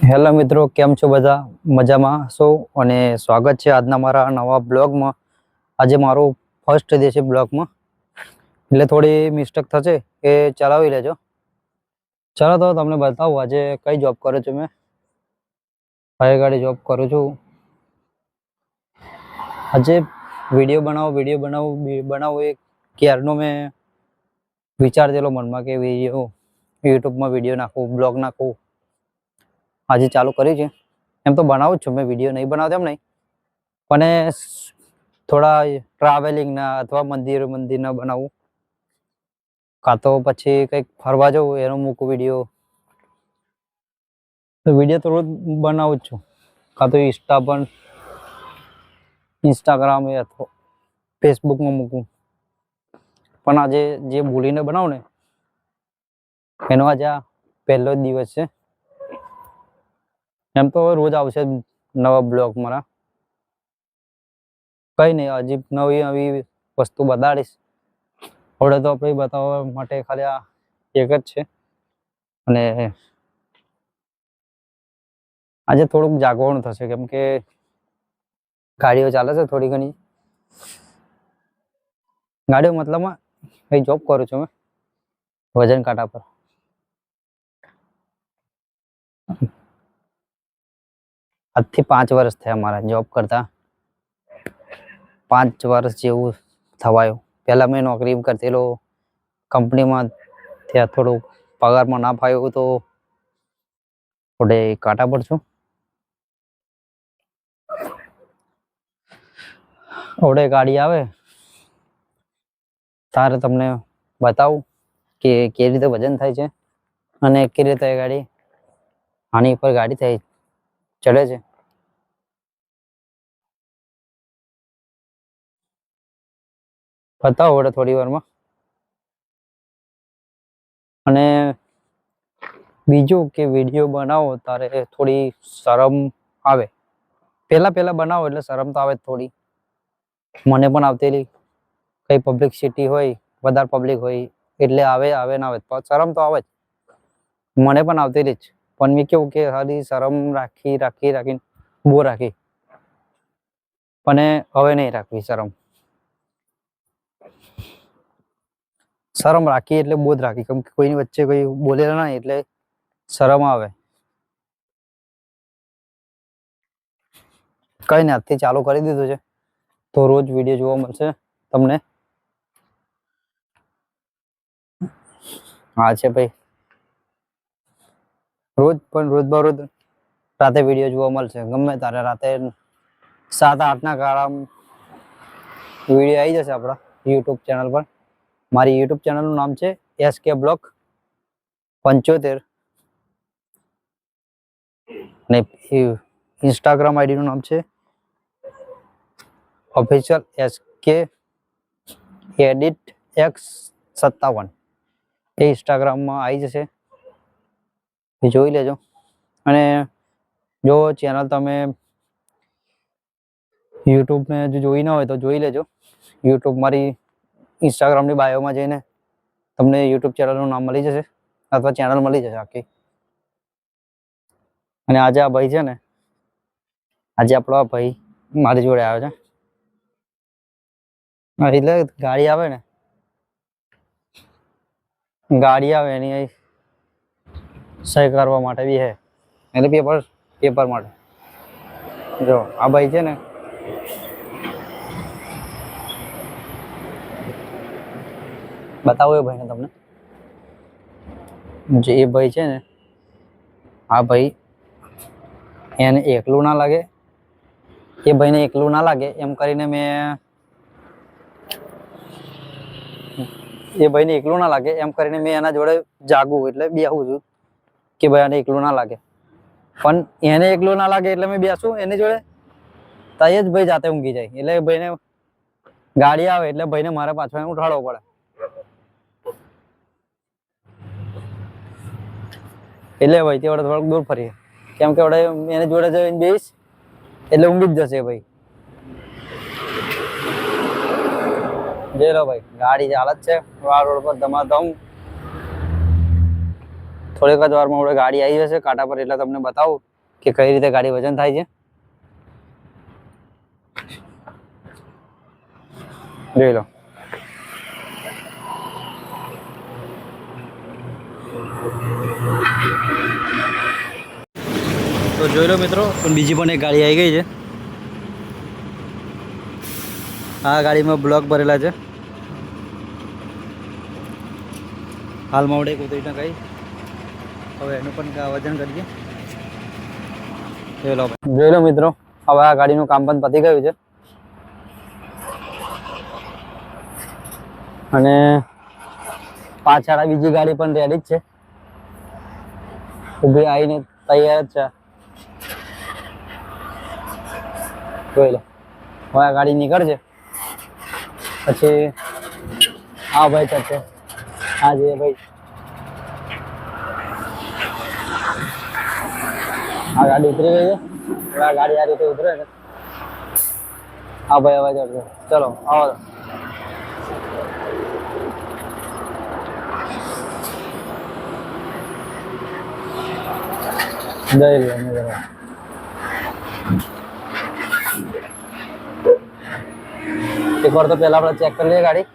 Hello મિત્રો, કેમ છો? બધા મજામાં છો અને સ્વાગત છે આજના મારા નવા બ્લોગમાં. આજે મારો ફર્સ્ટ ડે છે બ્લોગમાં, એટલે થોડી મિસ્ટેક થશે એ ચલાવી લેજો. ચાલો તો તમને બતાવું આજે કઈ જોબ કરું છું. મેં કઈ ગાડી જોબ કરું છું. આજે વિડીયો બનાવો એ ક્યારનો મેં વિચારતેલો મનમાં કે વિડીયો યુટ્યુબમાં વિડીયો નાખું, બ્લોગ નાખું. આજે ચાલુ કર્યું છે. એમ તો બનાવું જ છું મેં, વિડીયો નહીં બનાવતો એમ નહીં, પણ થોડા ટ્રાવેલિંગના અથવા મંદિરના બનાવું, કાં તો પછી કંઈક ફરવા જવું એનો મૂકું વિડીયો. તો વિડીયો તો રોજ બનાવું જ છું, કાં તો ઇન્સ્ટાગ્રામ અથવા ફેસબુકમાં મૂકું. પણ આજે જે બોલીને બનાવું ને એનો આજે આ પહેલો જ દિવસ છે. એમ તો રોજ આવશે નવા બ્લોગ મારા. કઈ નહીં, હજી નવી વસ્તુ બતાડીશ. હવે તો આપણે બતાવવા માટે ખાલી આ એક જ છે. અને આજે થોડુંક જાગવાનું થશે, કેમ કે ગાડીઓ ચાલે છે થોડી ઘણી. ગાડીઓ મતલબમાં કઈ જોબ કરું છું મેં વજન કાંટા પર. આજથી 5 વર્ષ થયા મારા જોબ કરતા. 5 વર્ષ જેવું થવાયું. પહેલા મેં નોકરી કરતેલો કંપનીમાં, ત્યાં થોડુંક પગારમાં ના ફાવ્યું તો થોડે કાંટા પર છું. ઓડે ગાડી આવે તારે તમને બતાવું કે કેવી રીતે વજન થાય છે અને કેવી રીતે ગાડી આની ઉપર ગાડી થાય ચડે છે. બતાવો વડે થોડી વારમાં. અને બીજું કે વિડીયો બનાવો તારે થોડી શરમ આવે. પહેલા બનાવો એટલે શરમ તો આવે થોડી. મને પણ આવતેલી. કઈ પબ્લિસિટી હોય, વધારે પબ્લિક હોય એટલે આવે ના આવે શરમ તો આવે જ. મને પણ આવતેલી જ, પણ મેં કેવું કે ખાલી શરમ રાખીને બહુ રાખી. પણ હવે નહીં રાખવી શરમ રાખી એટલે બહુ જ રાખી, કેમ કે કોઈની વચ્ચે કોઈ બોલેલા નહીં એટલે શરમ આવે. કઈ ને આજથી ચાલુ કરી દીધું છે, તો રોજ વિડીયો જોવા મળશે તમને. હા છે ભાઈ, રોજ બરોજ રાતે વિડીયો જોવા મળશે. ગમે તારે રાતે 7-8 ના ગાળામાં વિડીયો આવી જશે આપણા યુટ્યુબ ચેનલ પર. મારી યુટ્યુબ ચેનલનું નામ છે SK બ્લોગ 75 અને ઇન્સ્ટાગ્રામ આઈડીનું નામ છે ઓફિશિયલ SK એડિટ X57. એ ઇન્સ્ટાગ્રામમાં આવી જશે, એ જોઈ લેજો. અને જો ચેનલ તમે યુટ્યુબને જો જોઈ ના હોય તો જોઈ લેજો. યુટ્યુબ મારી ઇન્સ્ટાગ્રામની બાયોમાં જઈને તમને યુટ્યુબ ચેનલનું નામ મળી જશે અથવા ચેનલ મળી જશે આખી. અને આજે આ ભાઈ છે ને, આજે આપણો આ ભાઈ મારી જોડે આવ્યો છે. એટલે ગાડી આવે એની સહી કરવા માટે બી હે, એટલે પેપર માટે. જો આ ભાઈ છે ને, બતાવો એ ભાઈને તમને. જે એ ભાઈ છે ને, આ ભાઈ એને એકલું ના લાગે, એ ભાઈને એકલું ના લાગે એમ કરીને મેં એના જોડે જાગું એટલે બેહું છું કે ભાઈ આને એકલું ના લાગે. પણ એને એકલું ના લાગે એટલે મેં બેસું એની જોડે, તઈ જ ભાઈ જાતે ઊંઘી જાય. એટલે ભાઈને ગાડી આવે એટલે ભાઈને મારે પાછળ ઉઠાડવો પડે. એટલે ભાઈ તે વડે થોડુંક દૂર ફરીએ, કેમ કે વડે એની જોડે જઈને બેસીશ એટલે ઊંઘી જ જશે ભાઈ. જોઈ લો ભાઈ, ગાડી ચાલે જ છે રોડ પર ધમાધમ. થોડીક જ વારમાં ગાડી આવી જશે કાંટા પર એટલે તમને બતાવું કે કઈ રીતે ગાડી વજન થાય છે. જોઈ લો. તો જોઈ લો મિત્રો, પણ બીજી પણ એક ગાડી આવી ગઈ છે. આ ગાડીમાં બ્લોક ભરેલા છે. હાલમાં આપણે એક ઉતરી કઈ હવે એનું પણ વજન કરીએ. જોઈ લો મિત્રો, હવે આ ગાડીનું કામ પણ પતી ગયું છે અને પાછળ બીજી ગાડી પણ રેડી જ છે, ઊભી આવીને તૈયાર જ છે. જોઈ લો, હવે આ ગાડી નીકળશે પછી આ ભાઈ ચડશે. હા જે ભાઈ આ ગાડી ઉતરી ગઈ છે. હવે આ ગાડી આ રીતે ઉતરે ને હા ભાઈ હવે ચડશે. ચલો આવો. એક વાર તો પહેલા આપણે ચેક કરી લઈએ ગાડી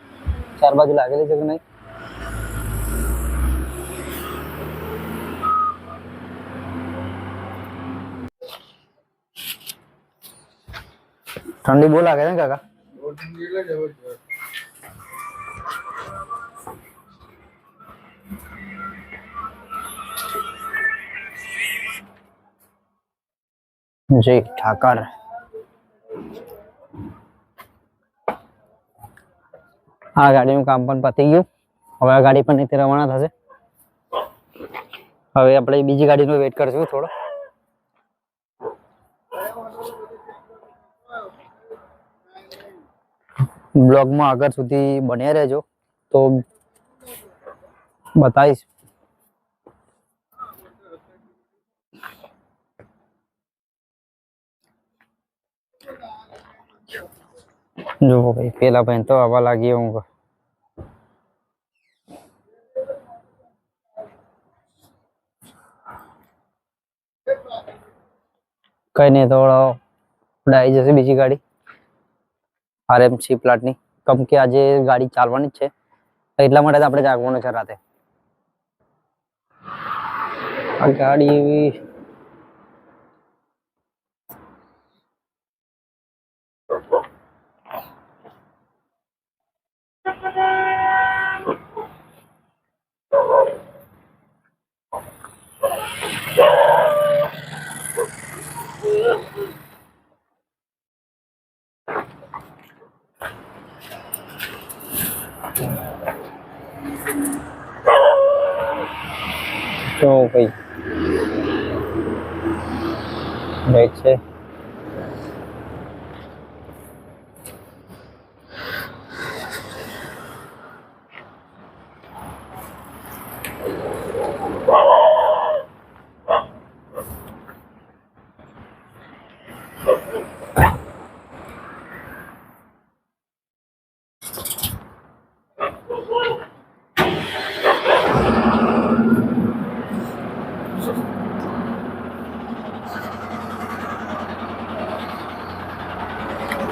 ચાર બાજુ લાગેલી છે કે નહીં. ઠંડી બહુ લાગે છે કાકા. જય ઠાકર. આ ગાડીનું કામ પણ પતી ગયું. હવે આ ગાડી પણ નીચે રવાના થશે. હવે આપણે બીજી ગાડીનો વેઇટ કરશું થોડો. બ્લોગમાં આગળ સુધી બન્યા રહેજો તો બતાવીશ. જો ભાઈ પેલા ભાઈ તો હવા લાગી હું કઈ નહીં તો આવી જશે બીજી ગાડી RMC પ્લાટની. કેમ કે આજે ગાડી ચાલવાની જ છે એટલા માટે આપણે જાગવાનું છે રાતે. આ ગાડી તો ભાઈ બેક છે.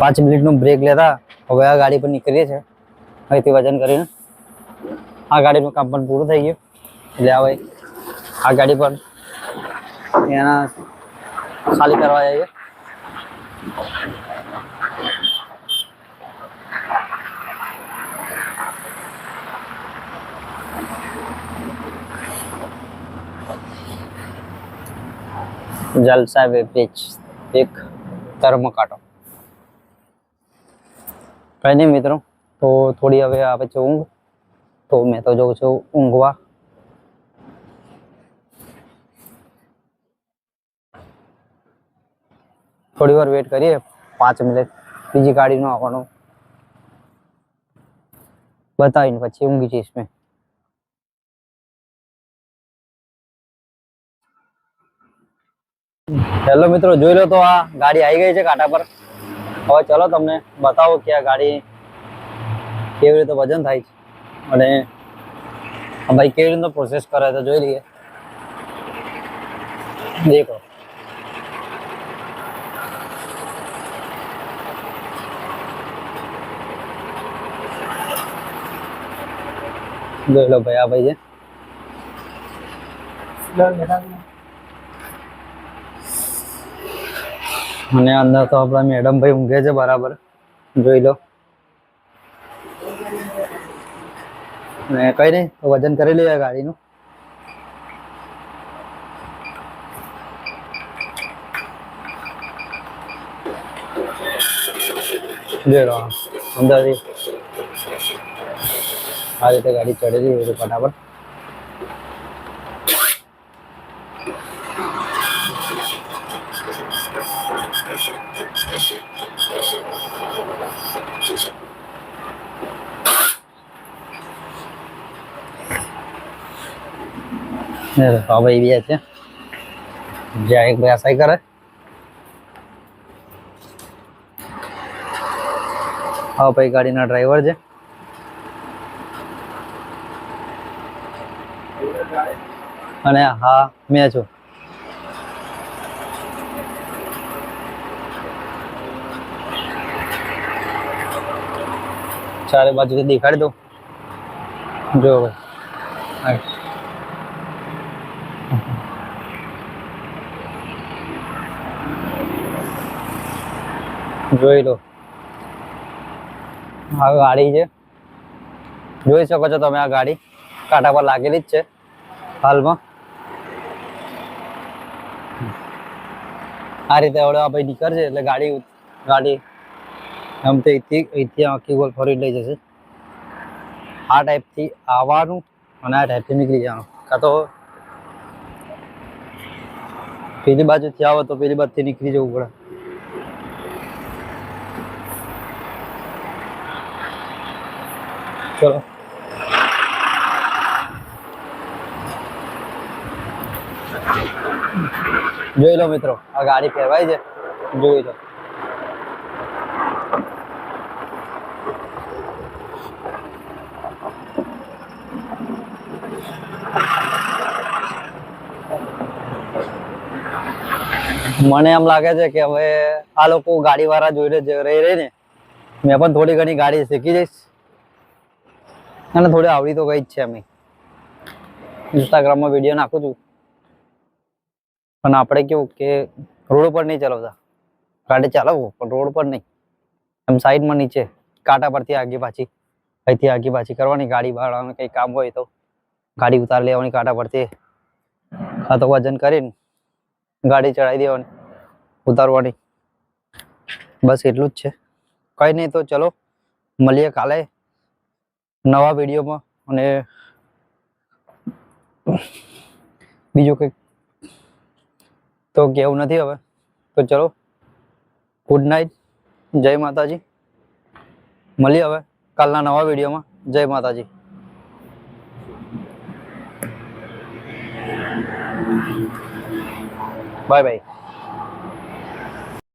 પાંચ મિનિટનું બ્રેક લેતા હવે આ ગાડી પર નીકળીએ છીએ અહીંથી વજન કરીને. આ ગાડીનું કામ પણ પૂરું થઈ ગયું એટલે હવે આ ગાડી પર એના ખાલી કરવા જઈએ. જલસા વેબ્રિજ એક ધર્મ કાંટો. કઈ નહીં મિત્રો, તો થોડી હવે આવે છે ઊંઘ તો મેં તો જઉં છું ઊંઘવા. થોડી વાર વેટ કરીએ 5 મિનિટ બીજી ગાડીનો આવવાનો બતાવીને પછી ઊંઘી જઈશ મેં. હેલો મિત્રો, જોઈ લો તો આ ગાડી આવી ગઈ છે કાંટા પર. હવે ચલો તમને બતાવો કે આ ગાડી કેવી રીતે વજન થાય છે અને ભાઈ કેવી રીતે પ્રોસેસ કરે તો જોઈ લઈએ. દેખો જોઈ લો ભાઈ, આ ભાઈ છે. અને અંદર તો આપણા મેડમ ભાઈ ઊંઘે છે બરાબર, જોઈ લો. ને કઈ નહીં, તો વજન કરી લઈએ ગાડીનું. જોઈ લો અંદરથી આ રીતે ગાડી ચડેલી હોય તો ફટાફટ. ભાઈ બે છે, જ્યાં એક ભાઈ આસાઈ કરે. હા ભાઈ ગાડીના ડ્રાઈવર છે. અને હા મેં છું. ચારે બાજુથી દેખાડી દો. જો ભાઈ જોઈ લો, આ ગાડી છે, જોઈ શકો છો તમે. આ ગાડી કાંટા પર લાગેલી જ છે હાલમાં. આ રીતે હવે આ ભાઈ નીકળશે એટલે ગાડી આમ તો અહીંથી આખી ગોલ ફરી લઈ જશે. આ ટાઈપથી આવવાનું અને આ ટાઈપથી નીકળી જવાનું. કાં તો પેલી બાજુથી આવો તો પેલી બાજુથી નીકળી જવું પડે. ચલો જોઈ લો મિત્રો, આ ગાડી ફેરવાય છે, જોઈ લો. મને એમ લાગે છે કે હવે આ લોકો ગાડી વાળા જોઈને રહી ને મેં પણ થોડી ઘણી ગાડી શીખી જઈશ અને થોડી આવડી તો ગઈ જ છે. અમે ઇન્સ્ટાગ્રામમાં વિડીયો નાખું છું, પણ આપણે કેવું કે રોડ પર નહીં ચલાવતા. ગાડી ચલાવવું પણ રોડ પર નહીં, એમ સાઈડમાં નીચે કાંટા પરથી આગી પાછી, અહીંથી આગી પાછી કરવાની. ગાડી વાળાને કંઈ કામ હોય તો ગાડી ઉતારી લેવાની કાંટા પરથી, કાં તો વજન કરીને ગાડી ચડાવી દેવાની, ઉતારવાની. બસ એટલું જ છે, કંઈ નહીં. તો ચલો મળીએ કાલે નવા વિડીયોમાં. અને બીજું કંઈક તો કેવું નથી હવે. તો ચલો, ગુડ નાઇટ, જય માતાજી. મળીએ હવે કાલના નવા વિડીયોમાં. જય માતાજી. Bye bye.